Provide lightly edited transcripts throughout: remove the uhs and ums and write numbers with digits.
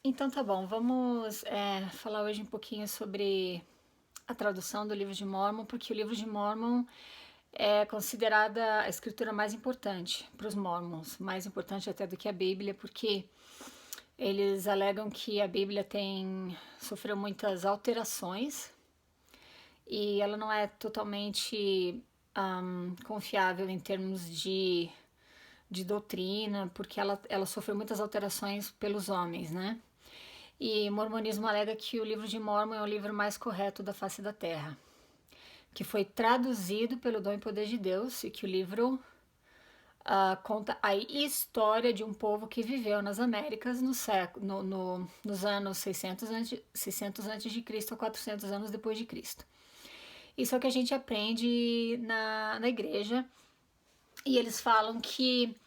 Então tá bom, vamos falar hoje um pouquinho sobre a tradução do livro de Mórmon, porque o livro de Mórmon é considerada a escritura mais importante para os Mormons, mais importante até do que a Bíblia, porque eles alegam que a Bíblia sofreu muitas alterações e ela não é totalmente confiável em termos de doutrina, porque ela sofreu muitas alterações pelos homens, né? E o mormonismo alega que o livro de Mórmon é o livro mais correto da face da Terra, que foi traduzido pelo dom e poder de Deus e que o livro conta a história de um povo que viveu nas Américas nos anos 600 antes de Cristo a 400 anos depois de Cristo. Isso é o que a gente aprende na igreja. E eles falam que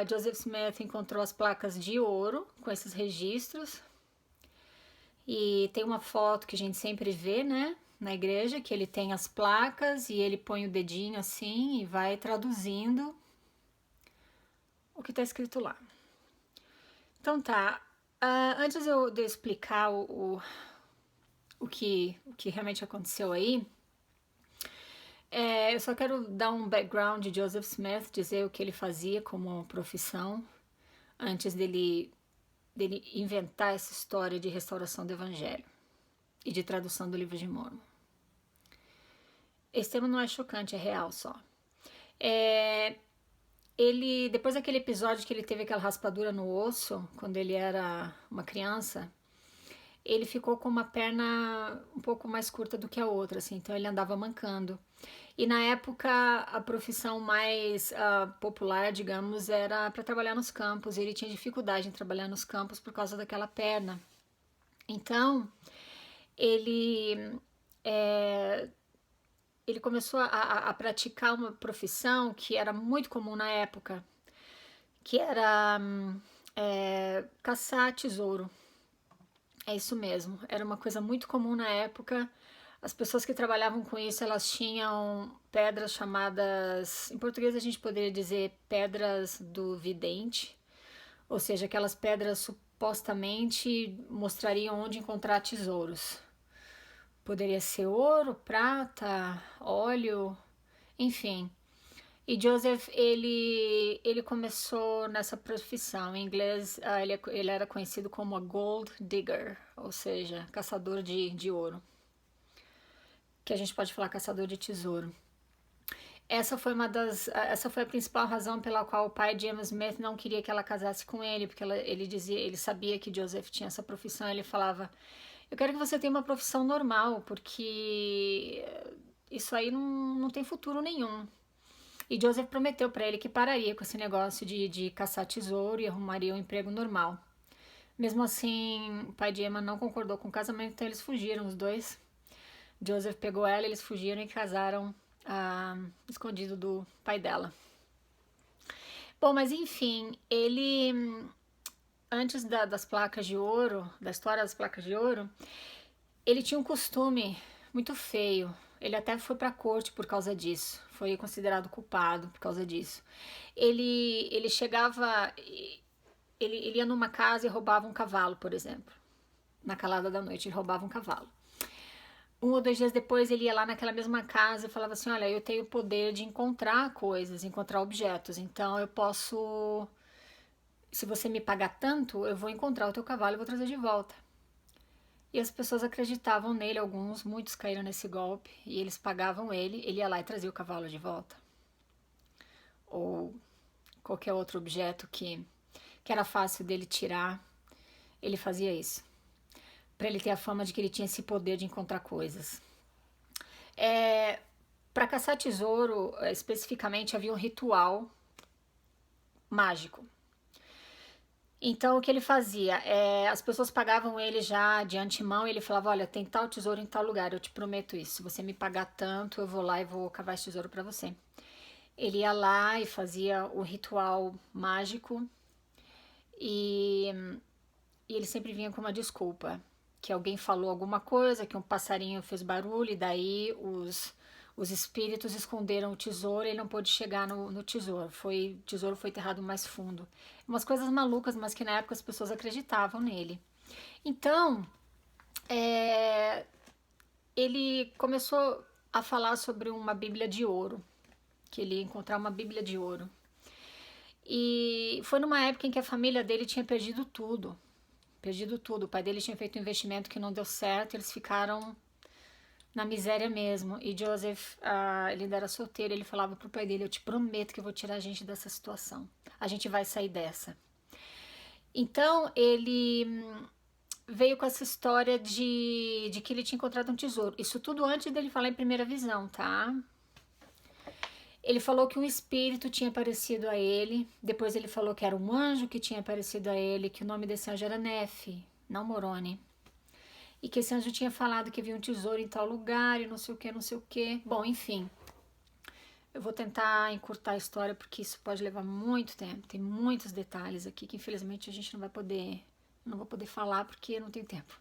Joseph Smith encontrou as placas de ouro com esses registros. E tem uma foto que a gente sempre vê, né, na igreja, que ele tem as placas e ele põe o dedinho assim e vai traduzindo o que está escrito lá. Então tá, antes de eu explicar o que realmente aconteceu aí, eu só quero dar um background de Joseph Smith, dizer o que ele fazia como profissão, antes dele inventar essa história de restauração do evangelho e de tradução do livro de Mórmon. Esse tema não é chocante, é real só. Ele, depois daquele episódio que ele teve aquela raspadura no osso, quando ele era uma criança, ele ficou com uma perna um pouco mais curta do que a outra, assim, então ele andava mancando. E na época a profissão mais popular, digamos, era para trabalhar nos campos. E ele tinha dificuldade em trabalhar nos campos por causa daquela perna. Então ele é, ele começou a praticar uma profissão que era muito comum na época, que era caçar tesouro. É isso mesmo, era uma coisa muito comum na época. As pessoas que trabalhavam com isso, elas tinham pedras chamadas, em português a gente poderia dizer pedras do vidente, ou seja, aquelas pedras supostamente mostrariam onde encontrar tesouros. Poderia ser ouro, prata, óleo, enfim. E Joseph, ele começou nessa profissão. Em inglês, ele era conhecido como a gold digger, ou seja, caçador de ouro. Que a gente pode falar caçador de tesouro. Essa foi a principal razão pela qual o pai de Emma Smith não queria que ela casasse com ele, porque ele sabia que Joseph tinha essa profissão. Ele falava: eu quero que você tenha uma profissão normal, porque isso aí não tem futuro nenhum. E Joseph prometeu para ele que pararia com esse negócio de caçar tesouro e arrumaria um emprego normal. Mesmo assim, o pai de Emma não concordou com o casamento, então eles fugiram, os dois. Joseph pegou ela, eles fugiram e casaram escondido do pai dela. Bom, mas enfim, antes das placas de ouro, da história das placas de ouro, ele tinha um costume muito feio. Ele até foi para a corte por causa disso. Foi considerado culpado por causa disso. Ele chegava. Ele ia numa casa e roubava um cavalo, por exemplo. Na calada da noite, ele roubava um cavalo. 1 ou 2 dias depois, ele ia lá naquela mesma casa e falava assim: olha, eu tenho o poder de encontrar coisas, encontrar objetos. Então eu posso. Se você me pagar tanto, eu vou encontrar o teu cavalo e vou trazer de volta. E as pessoas acreditavam nele, muitos caíram nesse golpe, e eles pagavam ele ia lá e trazia o cavalo de volta. Ou qualquer outro objeto que era fácil dele tirar, ele fazia isso. Para ele ter a fama de que ele tinha esse poder de encontrar coisas. Para caçar tesouro, especificamente, havia um ritual mágico. Então, o que ele fazia? As pessoas pagavam ele já de antemão e ele falava: olha, tem tal tesouro em tal lugar, eu te prometo isso. Se você me pagar tanto, eu vou lá e vou cavar esse tesouro para você. Ele ia lá e fazia o ritual mágico e ele sempre vinha com uma desculpa. Que alguém falou alguma coisa, que um passarinho fez barulho e daí os espíritos esconderam o tesouro e ele não pôde chegar no tesouro. O tesouro foi enterrado mais fundo. Umas coisas malucas, mas que na época as pessoas acreditavam nele. Então, ele começou a falar sobre uma Bíblia de ouro, que ele ia encontrar uma Bíblia de ouro. E foi numa época em que a família dele tinha perdido tudo. Perdido tudo. O pai dele tinha feito um investimento que não deu certo, eles ficaram na miséria mesmo. E Joseph, ele ainda era solteiro, ele falava pro pai dele: eu te prometo que eu vou tirar a gente dessa situação. A gente vai sair dessa. Então, ele veio com essa história de que ele tinha encontrado um tesouro. Isso tudo antes dele falar em primeira visão, tá? Ele falou que um espírito tinha aparecido a ele. Depois ele falou que era um anjo que tinha aparecido a ele, que o nome desse anjo era Nefe, não Moroni. E que esse anjo tinha falado que havia um tesouro em tal lugar e não sei o que, não sei o que. Bom, enfim. Eu vou tentar encurtar a história porque isso pode levar muito tempo. Tem muitos detalhes aqui que infelizmente a gente não vou poder falar porque não tem tempo.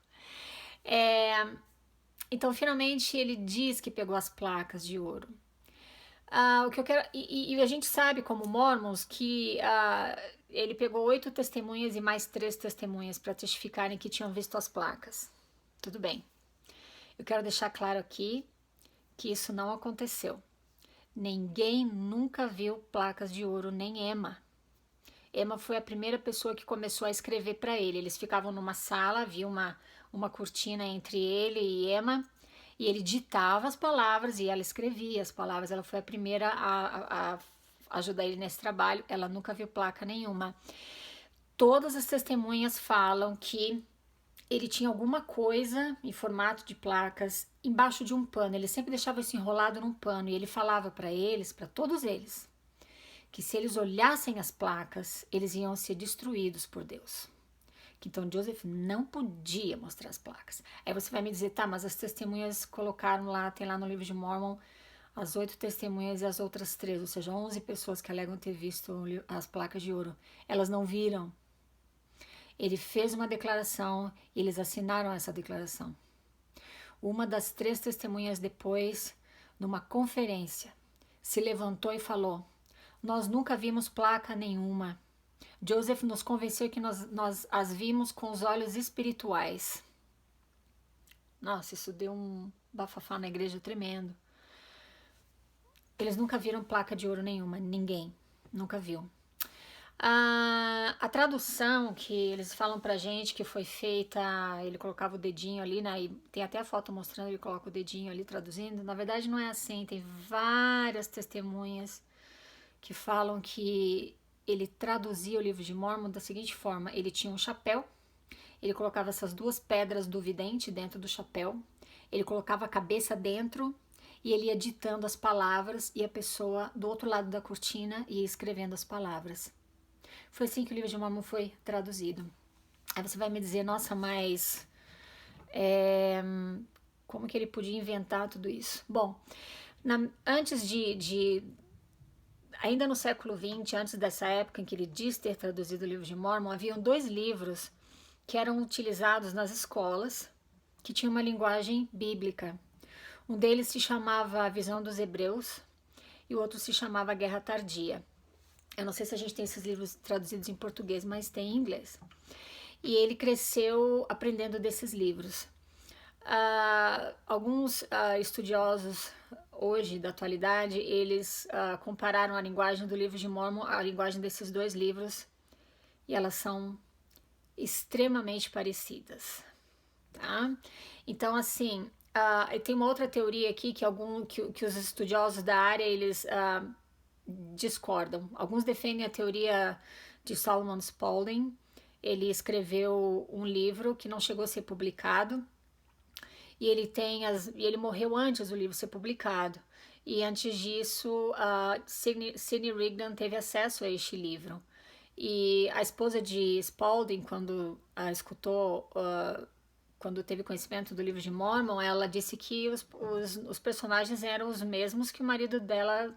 Então, finalmente, ele diz que pegou as placas de ouro. O que eu quero, e a gente sabe, como Mormons, que ele pegou 8 testemunhas e mais 3 testemunhas para testificarem que tinham visto as placas. Tudo bem. Eu quero deixar claro aqui que isso não aconteceu. Ninguém nunca viu placas de ouro, nem Emma. Emma foi a primeira pessoa que começou a escrever para ele. Eles ficavam numa sala, havia uma cortina entre ele e Emma, e ele ditava as palavras e ela escrevia as palavras. Ela foi a primeira a ajudar ele nesse trabalho. Ela nunca viu placa nenhuma. Todas as testemunhas falam que ele tinha alguma coisa em formato de placas embaixo de um pano. Ele sempre deixava isso enrolado num pano e ele falava para eles, para todos eles, que se eles olhassem as placas, eles iam ser destruídos por Deus. Então Joseph não podia mostrar as placas. Aí você vai me dizer, tá, mas as testemunhas colocaram lá, tem lá no livro de Mormon, as 8 testemunhas e as outras 3, ou seja, 11 pessoas que alegam ter visto as placas de ouro. Elas não viram. Ele fez uma declaração e eles assinaram essa declaração. Uma das 3 testemunhas depois, numa conferência, se levantou e falou: nós nunca vimos placa nenhuma. Joseph nos convenceu que nós as vimos com os olhos espirituais. Nossa, isso deu um bafafá na igreja tremendo. Eles nunca viram placa de ouro nenhuma, ninguém nunca viu. A tradução que eles falam pra gente que foi feita, ele colocava o dedinho ali, né? E tem até a foto mostrando ele coloca o dedinho ali traduzindo. Na verdade não é assim, tem várias testemunhas que falam que ele traduzia o livro de Mormon da seguinte forma: ele tinha um chapéu, ele colocava essas 2 pedras do vidente dentro do chapéu, ele colocava a cabeça dentro e ele ia ditando as palavras e a pessoa do outro lado da cortina ia escrevendo as palavras. Foi assim que o livro de Mormon foi traduzido. Aí você vai me dizer, nossa, mas como que ele podia inventar tudo isso? Bom, antes ainda no século XX, antes dessa época em que ele diz ter traduzido o livro de Mormon, haviam 2 livros que eram utilizados nas escolas, que tinham uma linguagem bíblica. Um deles se chamava A Visão dos Hebreus e o outro se chamava Guerra Tardia. Eu não sei se a gente tem esses livros traduzidos em português, mas tem em inglês. E ele cresceu aprendendo desses livros. Alguns estudiosos hoje, da atualidade, eles compararam a linguagem do livro de Mormon à linguagem desses 2 livros e elas são extremamente parecidas, tá? Então, assim, tem uma outra teoria aqui que os estudiosos da área, eles discordam. Alguns defendem a teoria de Solomon Spaulding. Ele escreveu um livro que não chegou a ser publicado e ele morreu antes do livro ser publicado. E antes disso, Sidney Rigdon teve acesso a este livro. E a esposa de Spaulding, quando escutou, quando teve conhecimento do livro de Mormon, ela disse que os personagens eram os mesmos que o marido dela,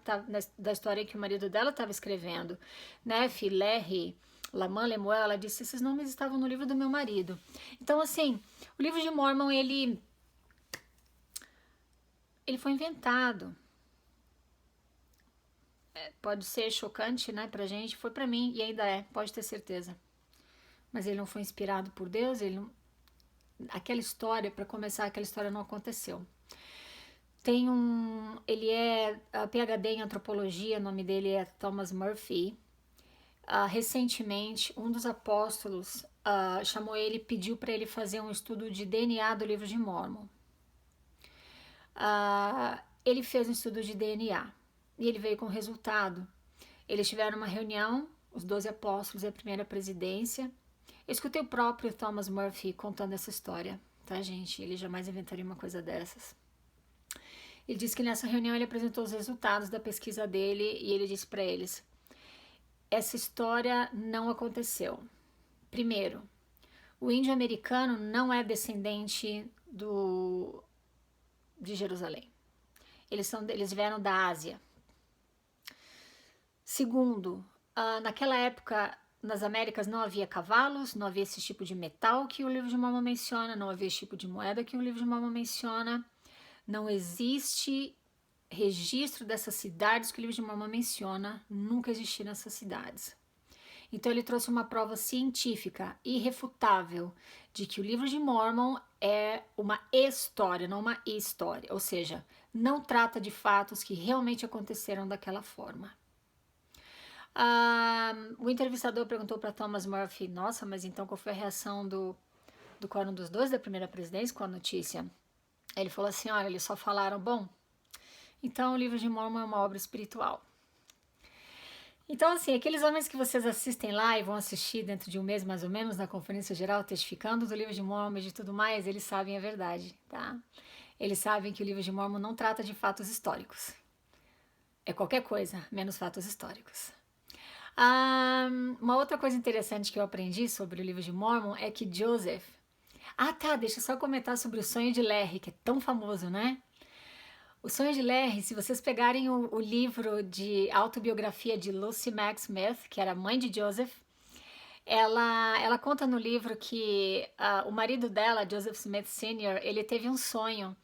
da história que o marido dela estava escrevendo. Nefe, Lehi, Laman, Lemuel, ela disse, esses nomes estavam no livro do meu marido. Então, assim, o livro de Mormon, ele foi inventado. pode ser chocante, né, pra gente, foi pra mim e ainda é, pode ter certeza. Mas ele não foi inspirado por Deus, ele não... aquela história, para começar, aquela história não aconteceu. Tem um, ele é PhD em antropologia, o nome dele é Thomas Murphy. Recentemente, um dos apóstolos chamou ele e pediu para ele fazer um estudo de DNA do livro de Mórmon. Ele fez um estudo de DNA e ele veio com o resultado. Eles tiveram uma reunião, os 12 apóstolos e a primeira presidência. Eu escutei o próprio Thomas Murphy contando essa história, tá, gente? Ele jamais inventaria uma coisa dessas. Ele disse que nessa reunião ele apresentou os resultados da pesquisa dele e ele disse para eles: essa história não aconteceu. Primeiro, o índio americano não é descendente de Jerusalém. Eles vieram da Ásia. Segundo, naquela época nas Américas não havia cavalos, não havia esse tipo de metal que o livro de Mórmon menciona, não havia esse tipo de moeda que o livro de Mórmon menciona. Não existe registro dessas cidades que o livro de Mórmon menciona, nunca existiram essas cidades. Então ele trouxe uma prova científica irrefutável de que o livro de Mórmon é uma história, não uma história, ou seja, não trata de fatos que realmente aconteceram daquela forma. O entrevistador perguntou para Thomas Murphy: nossa, mas então qual foi a reação do Quórum dos Dois da primeira presidência com a notícia? Ele falou assim: olha, eles só falaram, bom, então o livro de Mórmon é uma obra espiritual. Então, assim, aqueles homens que vocês assistem lá e vão assistir dentro de um mês, mais ou menos, na Conferência Geral, testificando do livro de Mórmon e de tudo mais, eles sabem a verdade, tá? Eles sabem que o livro de Mórmon não trata de fatos históricos. É qualquer coisa, menos fatos históricos. Uma outra coisa interessante que eu aprendi sobre o livro de Mórmon é que Joseph... deixa eu só comentar sobre o sonho de Larry, que é tão famoso, né? O Sonho de Larry, se vocês pegarem o livro de autobiografia de Lucy Mack Smith, que era mãe de Joseph, ela conta no livro que o marido dela, Joseph Smith Sr., ele teve um sonho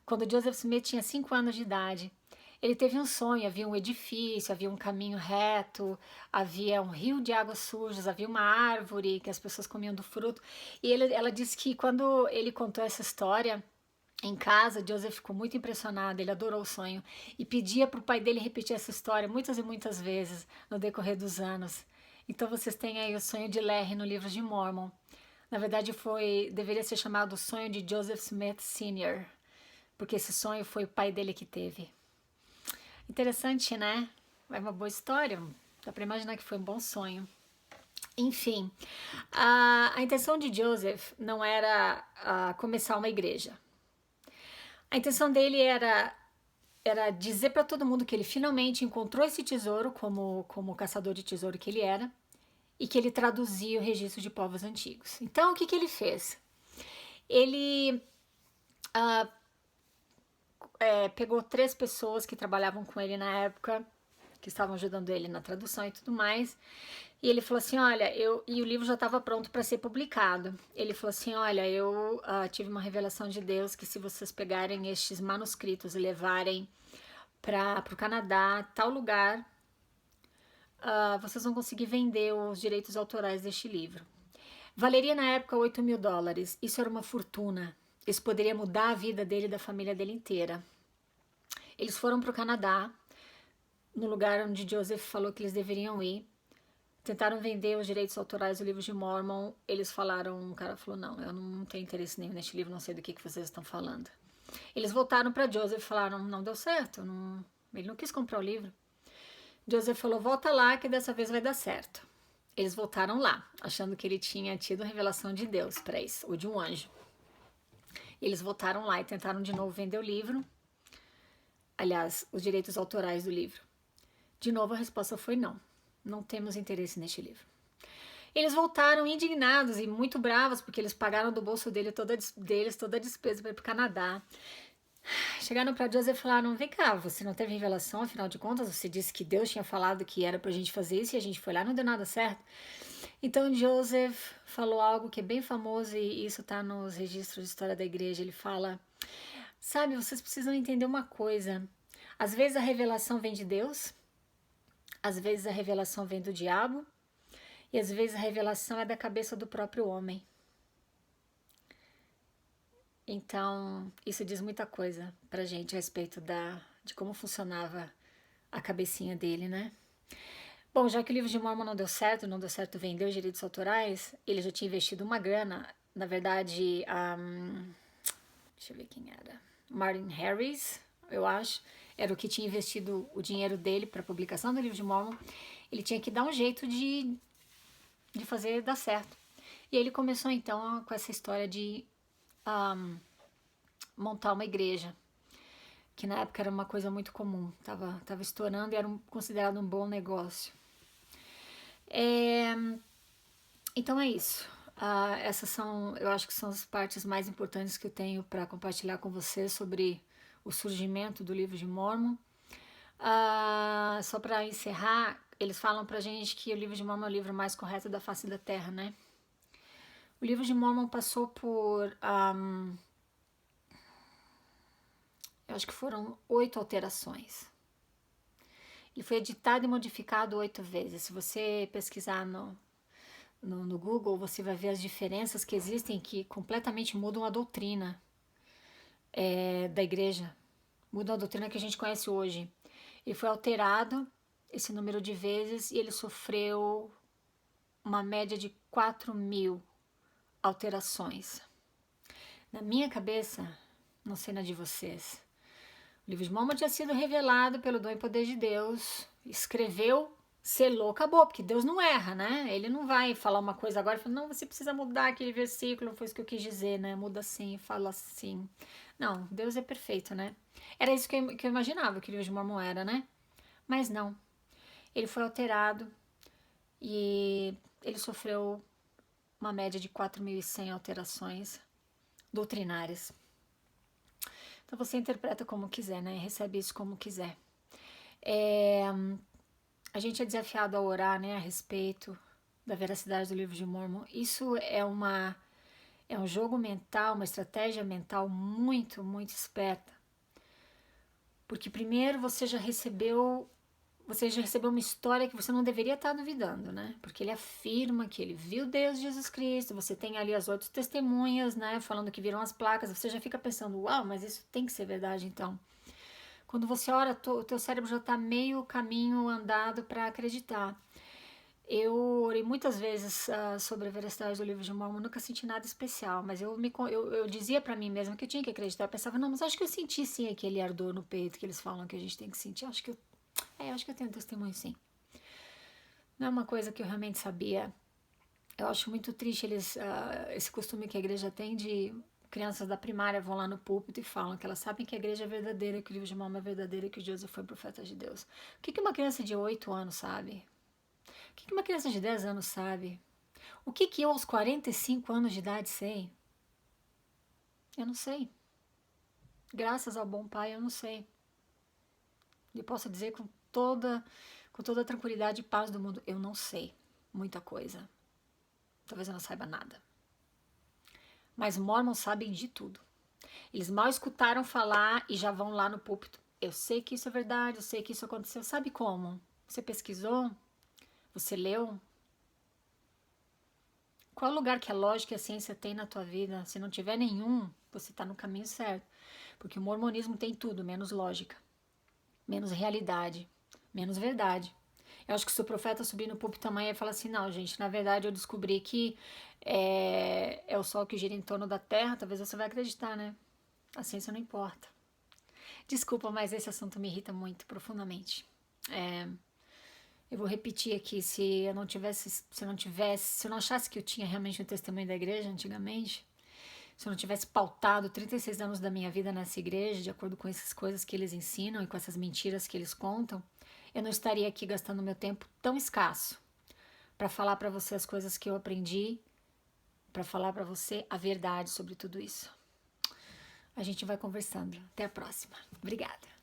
quando Joseph Smith tinha 5 anos de idade. Ele teve um sonho, havia um edifício, havia um caminho reto, havia um rio de águas sujas, havia uma árvore que as pessoas comiam do fruto. E ela disse que quando ele contou essa história em casa, Joseph ficou muito impressionado, ele adorou o sonho e pedia para o pai dele repetir essa história muitas e muitas vezes no decorrer dos anos. Então vocês têm aí o sonho de Larry no livro de Mórmon. Na verdade deveria ser chamado o sonho de Joseph Smith Sr., porque esse sonho foi o pai dele que teve. Interessante, né? É uma boa história, dá para imaginar que foi um bom sonho. Enfim, a intenção de Joseph não era começar uma igreja. A intenção dele era dizer para todo mundo que ele finalmente encontrou esse tesouro, como caçador de tesouro que ele era, e que ele traduzia o registro de povos antigos. Então, o que ele fez? Ele pegou 3 pessoas que trabalhavam com ele na época, que estavam ajudando ele na tradução e tudo mais, e ele falou assim, olha, e o livro já estava pronto para ser publicado. Ele falou assim, olha, eu tive uma revelação de Deus que se vocês pegarem estes manuscritos e levarem para o Canadá, tal lugar, vocês vão conseguir vender os direitos autorais deste livro. Valeria na época $8.000. Isso era uma fortuna. Isso poderia mudar a vida dele e da família dele inteira. Eles foram para o Canadá, no lugar onde Joseph falou que eles deveriam ir. Tentaram vender os direitos autorais do livro de Mórmon. Eles falaram, o cara falou, não, eu não tenho interesse nenhum neste livro, não sei do que vocês estão falando. Eles voltaram para Joseph e falaram, não deu certo, ele não quis comprar o livro. Joseph falou, volta lá que dessa vez vai dar certo. Eles voltaram lá, achando que ele tinha tido a revelação de Deus para isso, ou de um anjo. Eles voltaram lá e tentaram de novo vender o livro. Aliás, os direitos autorais do livro. De novo a resposta foi não. Não temos interesse neste livro. Eles voltaram indignados e muito bravos, porque eles pagaram do bolso deles toda a despesa para ir para o Canadá. Chegaram para Joseph e falaram, vem cá, você não teve revelação, afinal de contas, você disse que Deus tinha falado que era para a gente fazer isso e a gente foi lá e não deu nada certo. Então Joseph falou algo que é bem famoso e isso está nos registros de história da igreja. Ele fala, sabe, vocês precisam entender uma coisa. Às vezes a revelação vem de Deus, Às vezes a revelação vem do diabo e às vezes a revelação é da cabeça do próprio homem. Então, isso diz muita coisa pra gente a respeito de como funcionava a cabecinha dele, né? Bom, já que o livro de Mormon não deu certo vender os direitos autorais, ele já tinha investido uma grana, na verdade, deixa eu ver quem era, Martin Harris, eu acho, era o que tinha investido o dinheiro dele para a publicação do livro de Mormon. Ele tinha que dar um jeito de fazer dar certo. E ele começou então com essa história de montar uma igreja, que na época era uma coisa muito comum, tava estourando e era considerado um bom negócio. Então é isso. Essas são, eu acho que são as partes mais importantes que eu tenho para compartilhar com você sobre o surgimento do livro de Mormon. Só para encerrar, eles falam pra gente que o livro de Mormon é o livro mais correto da face da Terra, né? O livro de Mormon passou por, eu acho que foram 8 alterações. Ele foi editado e modificado 8 vezes. Se você pesquisar no Google, você vai ver as diferenças que existem que completamente mudam a doutrina da igreja. Mudam a doutrina que a gente conhece hoje. Ele foi alterado esse número de vezes e ele sofreu uma média de 4.000 alterações. Na minha cabeça, não sei na de vocês, o livro de Mormon tinha sido revelado pelo dom e poder de Deus, escreveu, selou, acabou, porque Deus não erra, né? Ele não vai falar uma coisa agora e falar, não, você precisa mudar aquele versículo, foi isso que eu quis dizer, né? Muda assim, fala assim. Não, Deus é perfeito, né? Era isso que eu imaginava que o livro de Mormon era, né? Mas não. Ele foi alterado e ele sofreu uma média de 4.100 alterações doutrinárias. Então você interpreta como quiser, né? Recebe isso como quiser. A gente é desafiado a orar, né, a respeito da veracidade do livro de Mormon. Isso é um jogo mental, uma estratégia mental muito, muito esperta. Porque primeiro você já recebeu uma história que você não deveria estar duvidando, né? Porque ele afirma que ele viu Deus Jesus Cristo, você tem ali as outras testemunhas, né? Falando que viram as placas, você já fica pensando, uau, mas isso tem que ser verdade então. Quando você ora, o teu cérebro já está meio caminho andado para acreditar. Eu orei muitas vezes sobre a veracidade do livro de Mormon, nunca senti nada especial, mas eu dizia para mim mesma que eu tinha que acreditar. Eu pensava, não, mas acho que eu senti sim aquele ardor no peito que eles falam que a gente tem que sentir. Acho que eu tenho testemunho sim. Não é uma coisa que eu realmente sabia. Eu acho muito triste esse costume que a igreja tem de crianças da primária vão lá no púlpito e falam que elas sabem que a igreja é verdadeira, que o livro de Mormon é verdadeiro, que Joseph foi profeta de Deus. O que uma criança de 8 anos sabe? O que uma criança de 10 anos sabe? O que eu aos 45 anos de idade sei? Eu não sei. Graças ao bom pai, eu não sei. E posso dizer com toda a tranquilidade e paz do mundo, eu não sei muita coisa. Talvez eu não saiba nada. Mas Mormons sabem de tudo. Eles mal escutaram falar e já vão lá no púlpito. Eu sei que isso é verdade, eu sei que isso aconteceu. Sabe como? Você pesquisou? Você leu? Qual lugar que a lógica e a ciência tem na tua vida? Se não tiver nenhum, você está no caminho certo. Porque o mormonismo tem tudo, menos lógica, menos realidade, menos verdade. Eu acho que se o profeta subir no púlpito amanhã e falar assim, não, gente, na verdade eu descobri que é o sol que gira em torno da terra, talvez você vai acreditar, né? A ciência não importa. Desculpa, mas esse assunto me irrita muito profundamente. Eu vou repetir aqui, se eu não achasse que eu tinha realmente um testemunho da igreja antigamente, se eu não tivesse pautado 36 anos da minha vida nessa igreja, de acordo com essas coisas que eles ensinam e com essas mentiras que eles contam, eu não estaria aqui gastando meu tempo tão escasso para falar para você as coisas que eu aprendi, para falar para você a verdade sobre tudo isso. A gente vai conversando. Até a próxima. Obrigada.